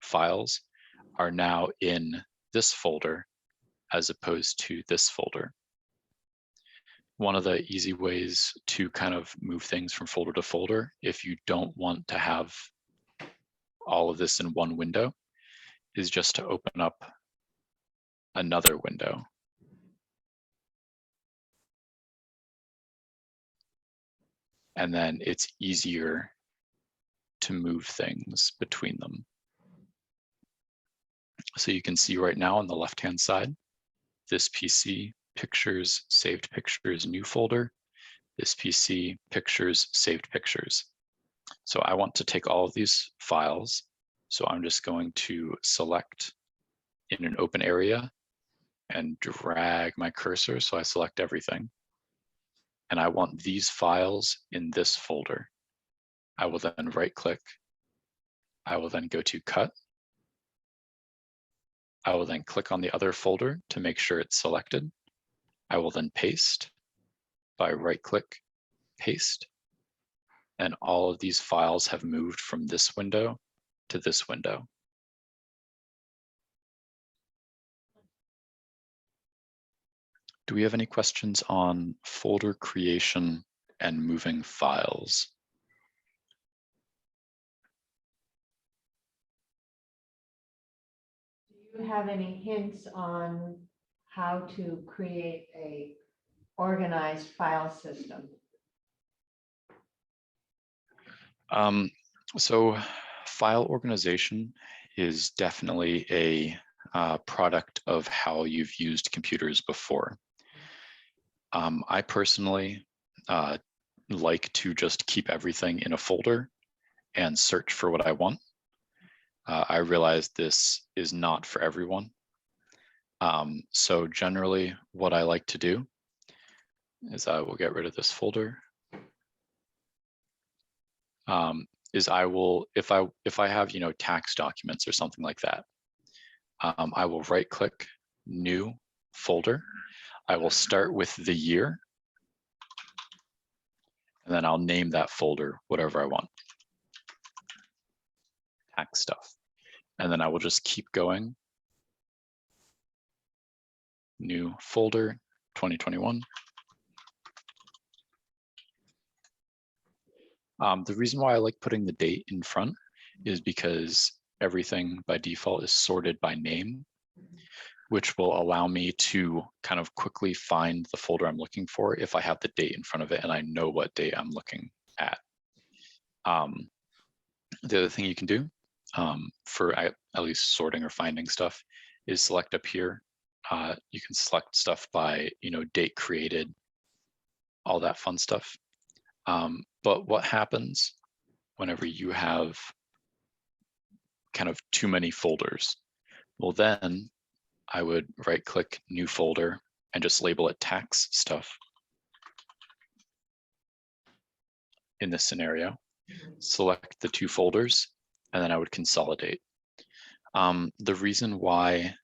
files are now in this folder as opposed to this folder. One of the easy ways to kind of move things from folder to folder, if you don't want to have all of this in one window, is just to open up another window. And then it's easier to move things between them. So you can see right now on the left-hand side, this PC, pictures, saved pictures, new folder, this PC, pictures, saved pictures. So I want to take all of these files. So I'm just going to select in an open area and drag my cursor so I select everything. And I want these files in this folder. I will then right click I will then go to cut. I will then click on the other folder to make sure it's selected. I will then paste by right-click, paste. And all of these files have moved from this window to this window. Do we have any questions on folder creation and moving files? Do you have any hints on how to create a organized file system? So file organization is definitely a product of how you've used computers before. I personally like to just keep everything in a folder and search for what I want. I realize this is not for everyone. So generally what I like to do is I will get rid of this folder. Is I will, if I have, tax documents or something like that, I will right click new folder. I will start with the year, and then I'll name that folder whatever I want. Tax stuff. And then I will just keep going. New folder, 2021. The reason why I like putting the date in front is because everything by default is sorted by name, which will allow me to kind of quickly find the folder I'm looking for if I have the date in front of it and I know what date I'm looking at. The other thing you can do for at least sorting or finding stuff is select up here. You can select stuff by, date created, all that fun stuff. But what happens whenever you have kind of too many folders? Well, then I would right click new folder and just label it tax stuff. In this scenario, select the two folders, and then I would consolidate. The reason why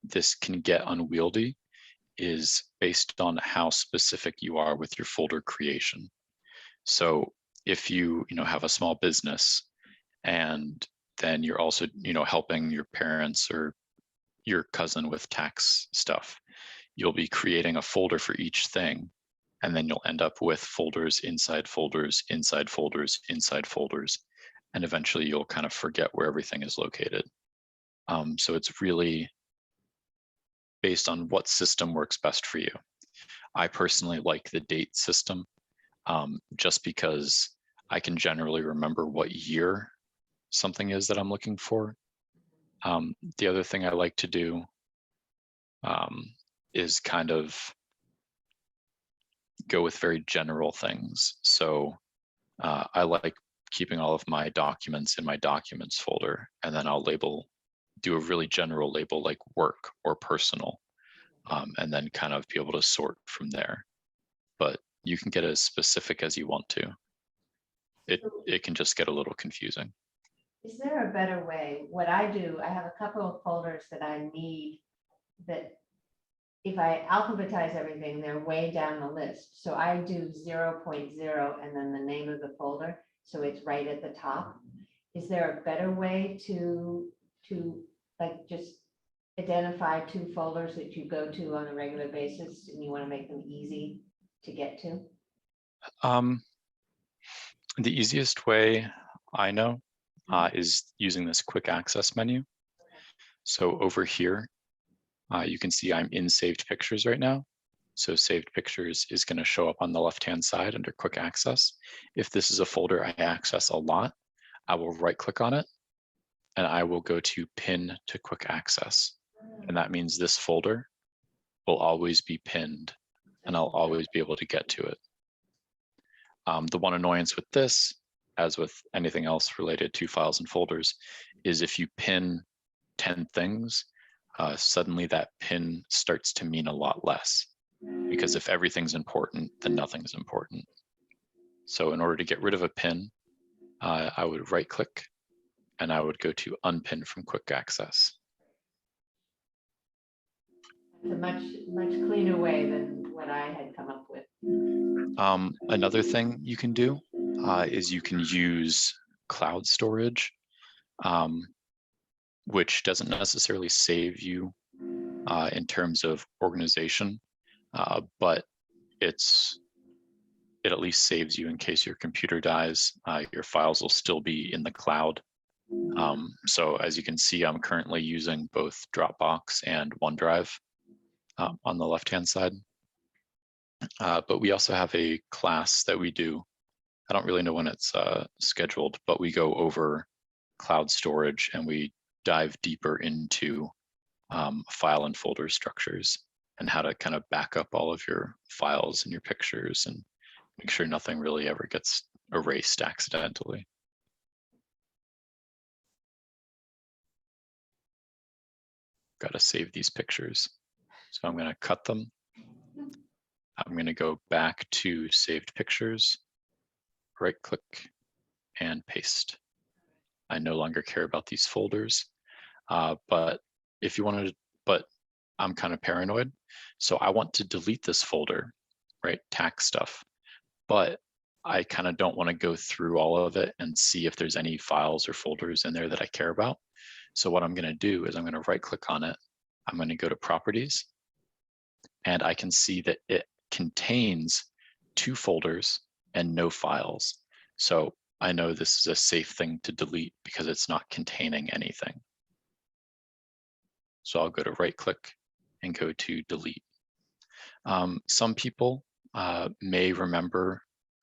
this can get unwieldy is based on how specific you are with your folder creation. So if you have a small business and then you're also helping your parents or your cousin with tax stuff, you'll be creating a folder for each thing, and then you'll end up with folders inside folders, inside folders, inside folders, and eventually you'll kind of forget where everything is located. So it's really based on what system works best for you. I personally like the date system just because I can generally remember what year something is that I'm looking for. The other thing I like to do is kind of go with very general things. So I like keeping all of my documents in my documents folder, and then I'll do a really general label like work or personal, and then kind of be able to sort from there. But you can get as specific as you want to. It can just get a little confusing. Is there a better way? What I do, I have a couple of folders that I need that if I alphabetize everything, they're way down the list. So I do 0.0 and then the name of the folder, so it's right at the top. Is there a better way to like just identify two folders that you go to on a regular basis and you want to make them easy to get to? The easiest way I know is using this quick access menu. So over here, you can see I'm in saved pictures right now. So saved pictures is going to show up on the left-hand side under quick access. If this is a folder I access a lot, I will right click on it and I will go to pin to quick access. And that means this folder will always be pinned and I'll always be able to get to it. The one annoyance with this, as with anything else related to files and folders, is if you pin 10 things, suddenly that pin starts to mean a lot less. Because if everything's important, then nothing's important. So in order to get rid of a pin, I would right click and I would go to unpin from quick access. It's a much cleaner way than what I had come up with. Another thing you can do is you can use cloud storage, which doesn't necessarily save you in terms of organization, but it at least saves you in case your computer dies. Your files will still be in the cloud. So as you can see, I'm currently using both Dropbox and OneDrive on the left-hand side. But we also have a class that we do. I don't really know when it's scheduled, but we go over cloud storage and we dive deeper into file and folder structures and how to kind of back up all of your files and your pictures and make sure nothing really ever gets erased accidentally. Got to save these pictures. So I'm going to cut them. I'm going to go back to saved pictures, right click and paste. I no longer care about these folders, but if you wanted to, but I'm kind of paranoid. So I want to delete this folder, right? Tax stuff, but I kind of don't want to go through all of it and see if there's any files or folders in there that I care about. So what I'm going to do is I'm going to right click on it. I'm going to go to properties and I can see that it contains 2 folders and no files. So I know this is a safe thing to delete because it's not containing anything. So I'll go to right click and go to delete. Some people may remember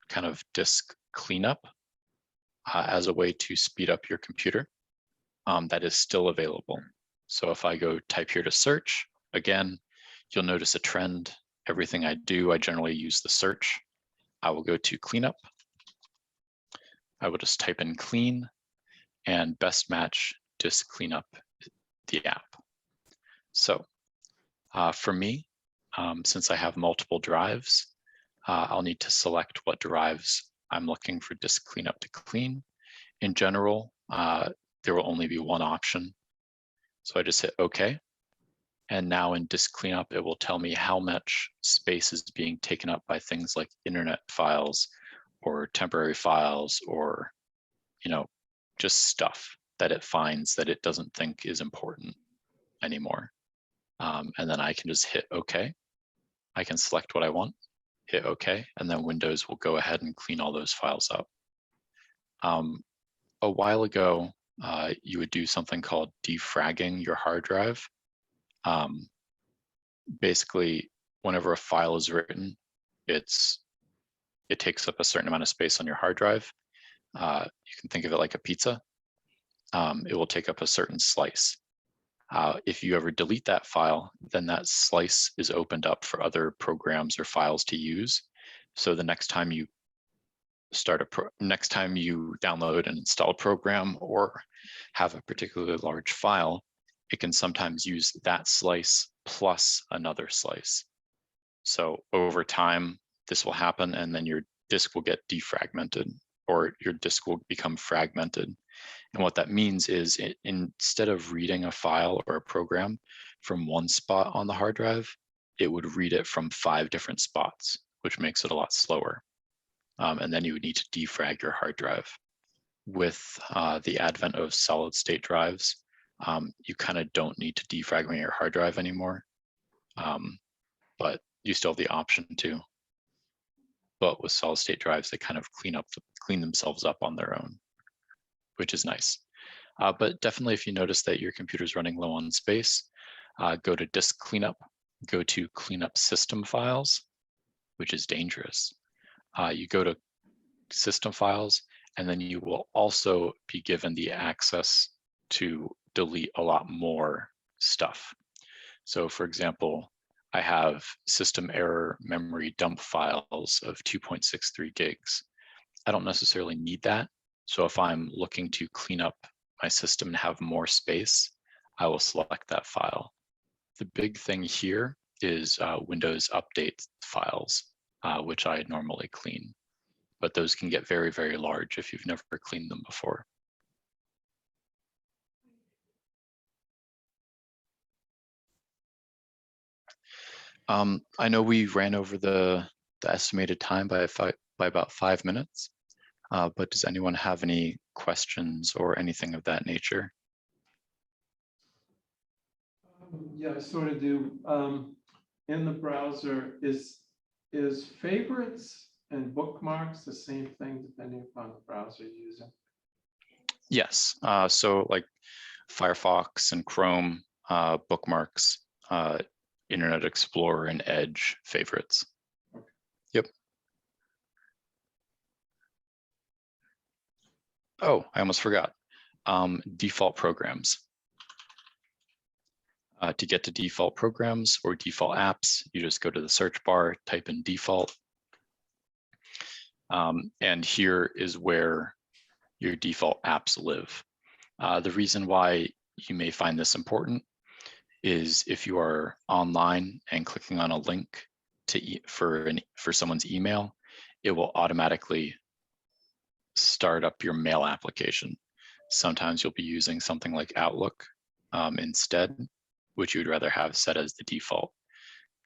kind of disk cleanup as a way to speed up your computer. That is still available. So if I go type here to search, again, you'll notice a trend. Everything I do, I generally use the search. I will go to cleanup. I will just type in clean and best match disk cleanup, the app. So for me, since I have multiple drives, I'll need to select what drives I'm looking for disk cleanup to clean. In general, there will only be one option. So I just hit OK. And now in disk cleanup, it will tell me how much space is being taken up by things like internet files or temporary files or, just stuff that it finds that it doesn't think is important anymore. And then I can just hit OK. I can select what I want, hit OK, and then Windows will go ahead and clean all those files up. A while ago, you would do something called defragging your hard drive. Basically, whenever a file is written, it takes up a certain amount of space on your hard drive. You can think of it like a pizza. It will take up a certain slice. If you ever delete that file, then that slice is opened up for other programs or files to use. So the next time you next time you download and install a program or have a particularly large file, it can sometimes use that slice plus another slice. So over time, this will happen, and then your disk will get defragmented, or your disk will become fragmented. And what that means is instead of reading a file or a program from one spot on the hard drive, it would read it from 5 different spots, which makes it a lot slower. And then you would need to defrag your hard drive. With the advent of solid state drives, you kind of don't need to defragment your hard drive anymore, but you still have the option to. But with solid state drives, they kind of clean themselves up on their own, which is nice. But definitely, if you notice that your computer's running low on space, go to disk cleanup, go to cleanup system files, which is dangerous. You go to system files, and then you will also be given the access to delete a lot more stuff. So for example, I have system error memory dump files of 2.63 gigs. I don't necessarily need that. So if I'm looking to clean up my system and have more space, I will select that file. The big thing here is Windows update files, which I normally clean. but those can get very, very large if you've never cleaned them before. I know we ran over the estimated time by about 5 minutes, but does anyone have any questions or anything of that nature? Yeah, I sort of do. In the browser, is favorites and bookmarks the same thing depending upon the browser you're using? Yes, so like Firefox and Chrome, bookmarks, Internet Explorer and Edge favorites. Okay. Yep. Oh, I almost forgot. Default programs. To get to default programs or default apps, you just go to the search bar, type in default. And here is where your default apps live. The reason why you may find this important is if you are online and clicking on a link for someone's email, it will automatically start up your mail application. Sometimes you'll be using something like Outlook instead, which you would rather have set as the default.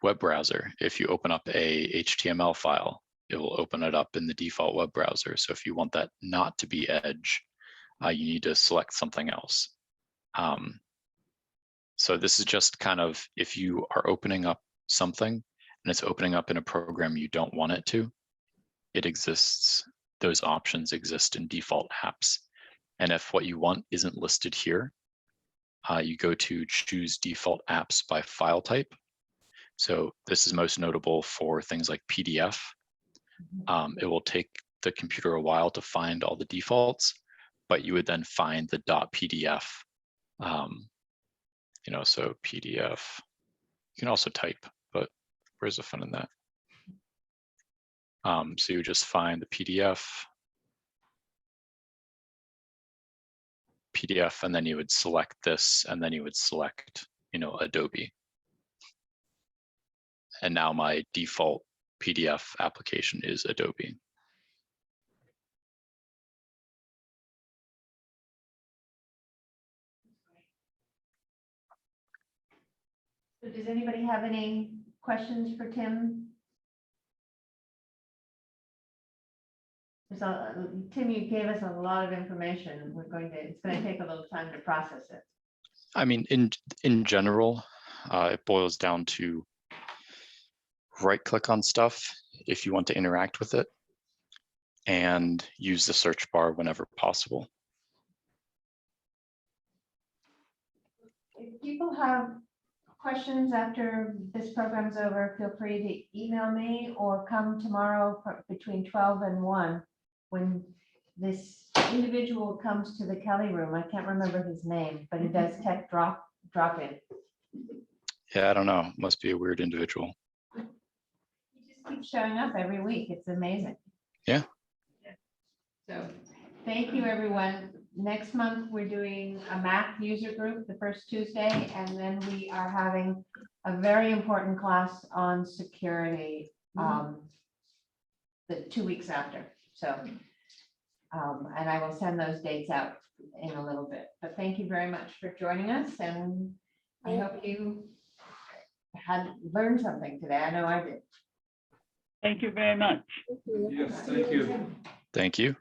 Web browser, if you open up a HTML file, it will open it up in the default web browser. So if you want that not to be Edge, you need to select something else. So this is just kind of, if you are opening up something and it's opening up in a program you don't want it to, it exists, those options exist in default apps. And if what you want isn't listed here, you go to choose default apps by file type. So this is most notable for things like PDF. It will take the computer a while to find all the defaults, but you would then find the .pdf. So PDF, you can also type, but where's the fun in that? So you just find the PDF, and then you would select this, and then you would select, Adobe. And now my default PDF application is Adobe. So does anybody have any questions for Tim? Tim, you gave us a lot of information. It's going to take a little time to process it. I mean, in general, it boils down to right-click on stuff if you want to interact with it, and use the search bar whenever possible. If people have questions after this program's over, feel free to email me or come tomorrow between 12 and 1 when this individual comes to the Kelly room. I can't remember his name, but he does tech drop-in. Yeah, I don't know. Must be a weird individual. He just keeps showing up every week. It's amazing. Yeah. So thank you, everyone. Next month, we're doing a Mac user group the first Tuesday, and then we are having a very important class on security the 2 weeks after. So, and I will send those dates out in a little bit. But thank you very much for joining us, and I hope you had learned something today. I know I did. Thank you very much. Yes, thank you. Thank you.